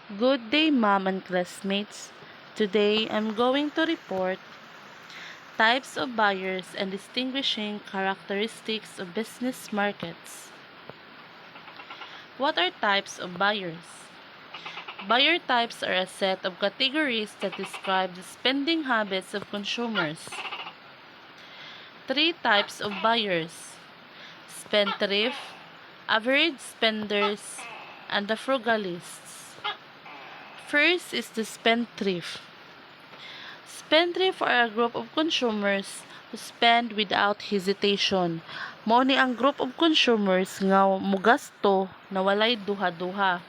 Good day, mom and classmates. Today, I'm going to report types of buyers and distinguishing characteristics of business markets. What are types of buyers? Buyer types are a set of categories that describe the spending habits of consumers. Three types of buyers: spendthrift, average spenders, and the frugalists. First is the spendthrift. Spendthrift are a group of consumers who spend without hesitation. Mao ni ang group of consumers nga mugasto na walay duha-duha.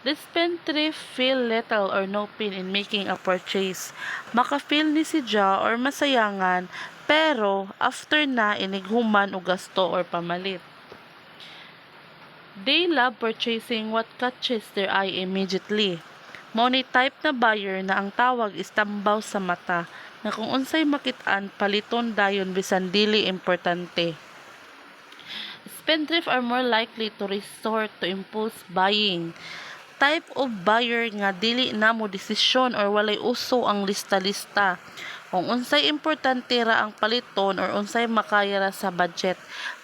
The spendthrift feel little or no pain in making a purchase. Maka-feel ni si Ja or masayangan, pero after na inighuman og gasto or pamalit. They love purchasing what catches their eye immediately. Mao ni type na buyer na ang tawag is tambaw sa mata, nga kung unsay makit-an paliton dayon bisan dili importante. Spendthrift are more likely to resort to impulse buying. Type of buyer nga dili na mo desisyon or walay uso ang lista-lista. Kung unsay importante ra ang paliton or unsay makaya ra sa budget,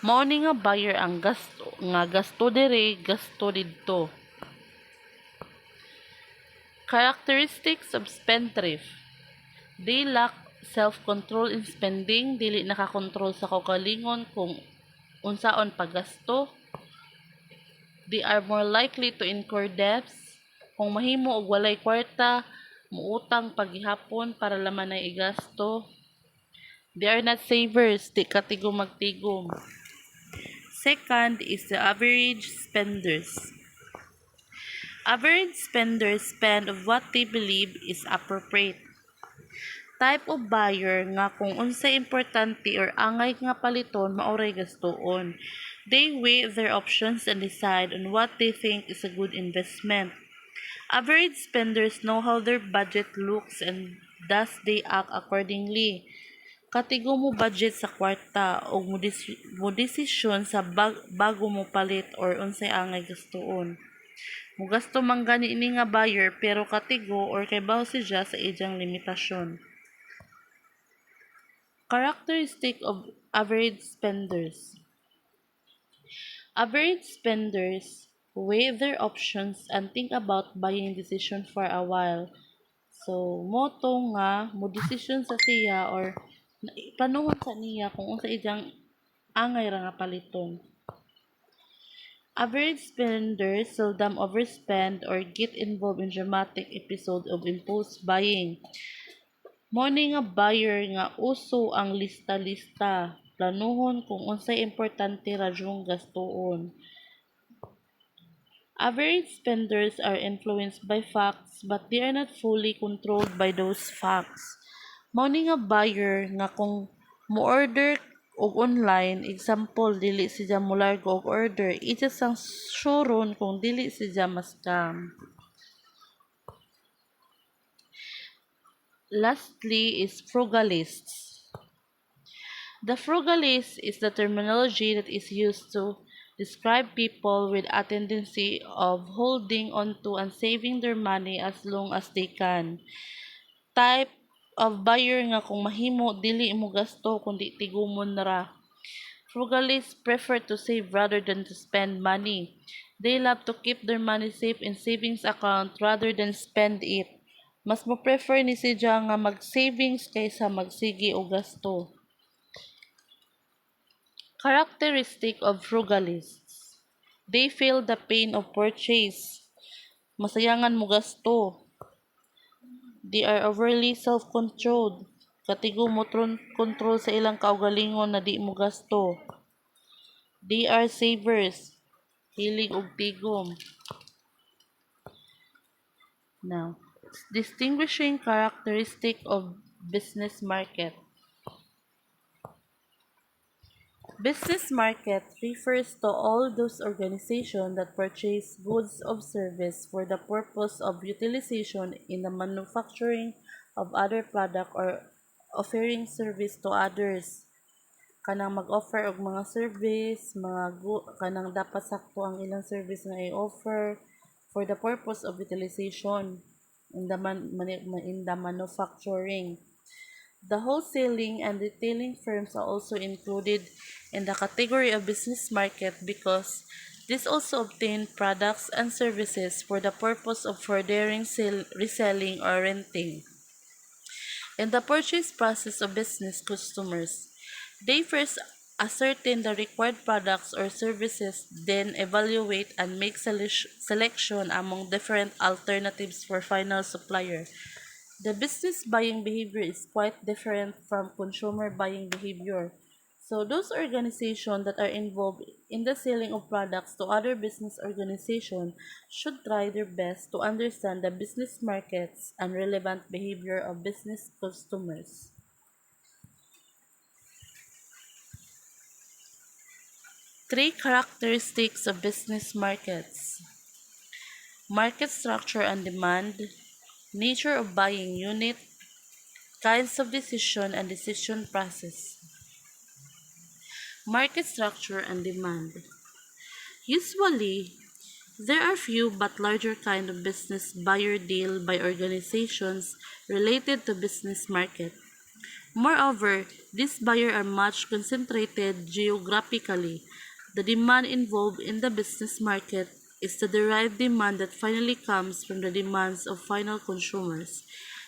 mao ni nga buyer ang gasto diri, gasto didto. Characteristics of spendthrift: they lack self-control in spending, dili nakakontrol sa kaugalingon kung unsaon paggasto. They are more likely to incur debts. Kung mahimo og walay kwarta, muutang paghihapon para laman ay igasto. They are not savers, di katigom magtigom. Second is the average spenders. Average spenders spend of what they believe is appropriate. Type of buyer nga kung unsay importante or angay nga paliton maoray gastoon. They weigh their options and decide on what they think is a good investment. Average spenders know how their budget looks and thus they act accordingly. Katigo mo budget sa kwarta o mo desisyon sa bago mo palit or unsay angay gastoon. Mugasto man gani ini nga buyer pero katigo or kay baho siya sa iyang limitasyon. Characteristic of average spenders. Average spenders weigh their options and think about buying decision for a while. So, moto nga mo decision sa siya or panuhon sa niya kung unsa iyang angay ra nga paliton. Average spenders seldom overspend or get involved in dramatic episode of impulse buying. Mao ni nga buyer nga uso ang lista-lista, planuhon kung unsay importante ra jung gastuon. Average spenders are influenced by facts but they are not fully controlled by those facts. Mao ni nga buyer nga kung mo-order og online, example, dili siya molargo og order, isa sang suron kung dili siya ma-scam. Lastly is frugalists. The frugalist is the terminology that is used to describe people with a tendency of holding onto and saving their money as long as they can. Type of buyer nga kung mahimo dili mo gasto kundi tigumon ra. Frugalists prefer to save rather than to spend money. They love to keep their money safe in savings account rather than spend it. Mas mo prefer ni siya nga mag-savings kaysa magsigi o gasto. Characteristic of frugalists. They feel the pain of purchase. Masayangan mo gasto. They are overly self-controlled. Katigo mo control sa ilang kaugalingon na di mo gasto. They are savers. Hilig og tigom. Now, distinguishing characteristic of business market. Business market refers to all those organizations that purchase goods or service for the purpose of utilization in the manufacturing of other product or offering service to others. Kanang mag-offer og mga service, kanang dapat sakto ang ilang service nga i-offer, for the purpose of utilization in the manufacturing. The wholesaling and retailing firms are also included in the category of business market because these also obtain products and services for the purpose of furthering reselling or renting. In the purchase process of business customers, they first ascertain the required products or services, then evaluate and make selection among different alternatives for final supplier. The business buying behavior is quite different from consumer buying behavior. So those organizations that are involved in the selling of products to other business organizations should try their best to understand the business markets and relevant behavior of business customers. Three characteristics of business markets: market structure and demand, nature of buying unit, kinds of decision and decision process. Market structure and demand. Usually, there are few but larger kind of business buyer deal by organizations related to business market. Moreover, these buyers are much concentrated geographically. The demand involved in the business market is the derived demand that finally comes from the demands of final consumers.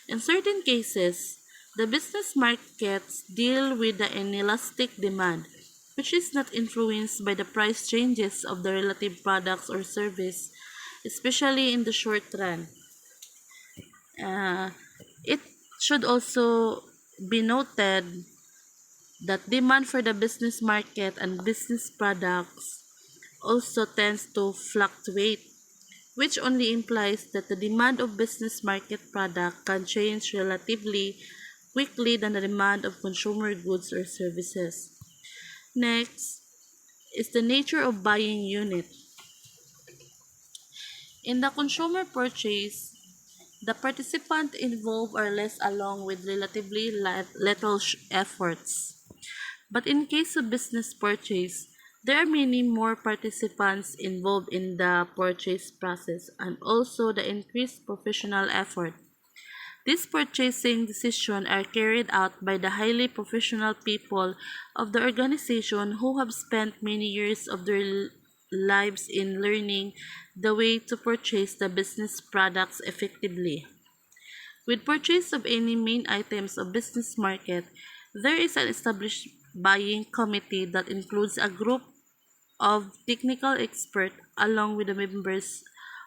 In certain cases, the business markets deal with the inelastic demand, which is not influenced by the price changes of the relative products or service, especially in the short run. Uh, it should also be noted that demand for the business market and business products also tends to fluctuate, which only implies that the demand of business market product can change relatively quickly than the demand of consumer goods or services. Next is the nature of buying unit. In the consumer purchase, the participants involved are less along with relatively little efforts. But in case of business purchase, there are many more participants involved in the purchase process and also the increased professional effort. These purchasing decisions are carried out by the highly professional people of the organization who have spent many years of their lives in learning the way to purchase the business products effectively. With purchase of any main items of business market, there is an established buying committee that includes a group of technical experts along with the members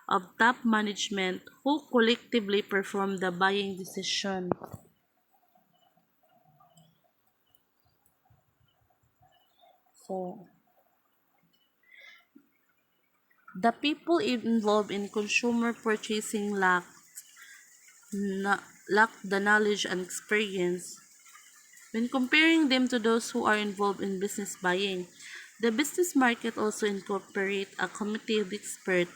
of top management who collectively perform the buying decision. So, the people involved in consumer purchasing lack the knowledge and experience when comparing them to those who are involved in business buying. The business market also incorporate a committee of experts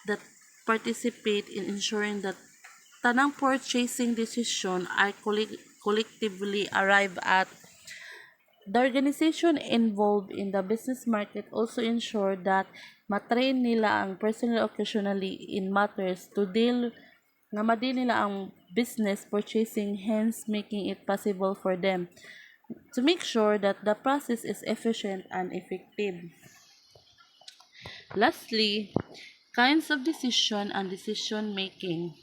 that participate in ensuring that tanang purchasing decision are collectively arrive at. The organization involved in the business market also ensure that matrain nila ang personnel occasionally in matters to deal nga madi nila ang business purchasing, hence making it possible for them to make sure that the process is efficient and effective. Lastly, kinds of decision and decision making.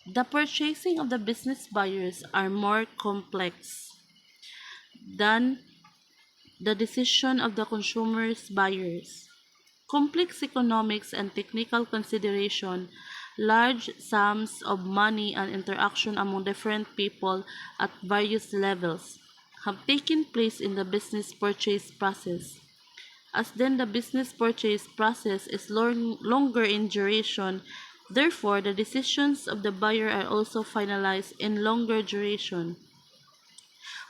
The purchasing of the business buyers are more complex than the decision of the consumers buyers. Complex economics and technical consideration, large sums of money and interaction among different people at various levels have taken place in the business purchase process. As then the business purchase process is longer in duration, therefore the decisions of the buyer are also finalized in longer duration.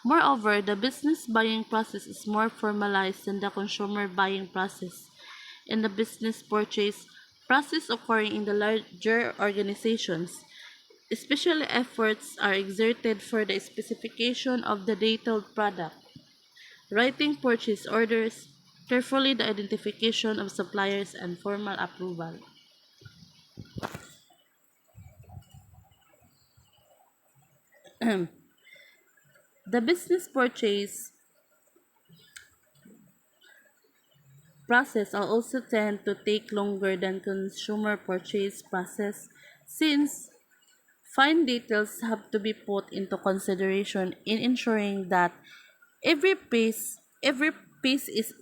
Moreover, the business buying process is more formalized than the consumer buying process. In the business purchase process occurring in the larger organizations, special efforts are exerted for the specification of the detailed product, writing purchase orders, Carefully the identification of suppliers and formal approval. The business purchase process will also tend to take longer than consumer purchase process since fine details have to be put into consideration in ensuring that every piece is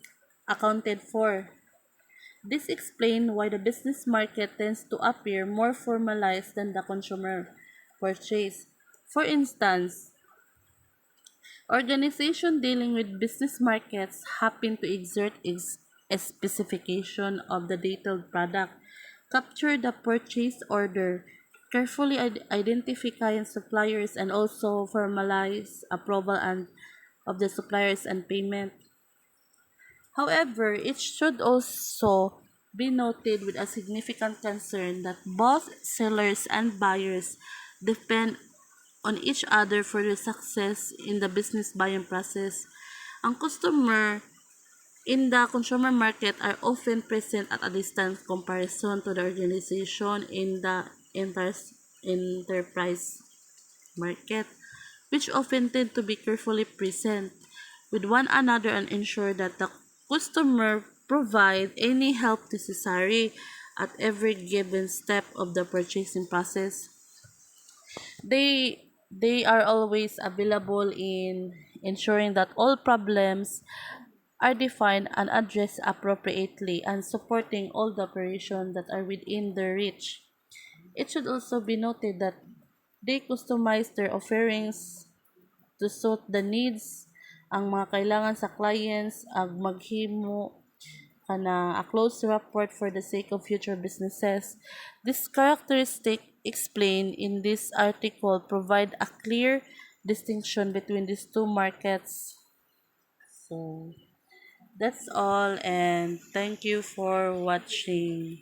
accounted for. This explains why the business market tends to appear more formalized than the consumer purchase. For instance, organizations dealing with business markets happen to exert a specification of the detailed product, capture the purchase order, carefully identifying suppliers and also formalize approval and of the suppliers and payment. However, it should also be noted with a significant concern that both sellers and buyers depend on each other for the success in the business buying process. Ang customer in the consumer market are often present at a distance comparison to the organization in the enterprise market, which often tend to be carefully present with one another and ensure that the customer provide any help necessary at every given step of the purchasing process. They are always available in ensuring that all problems are defined and addressed appropriately and supporting all the operations that are within their reach. It should also be noted that they customize their offerings to suit the needs ang mga kailangan sa clients ag maghimo kana a close rapport for the sake of future businesses. This characteristic explained in this article provide a clear distinction between these two markets. So that's all and thank you for watching.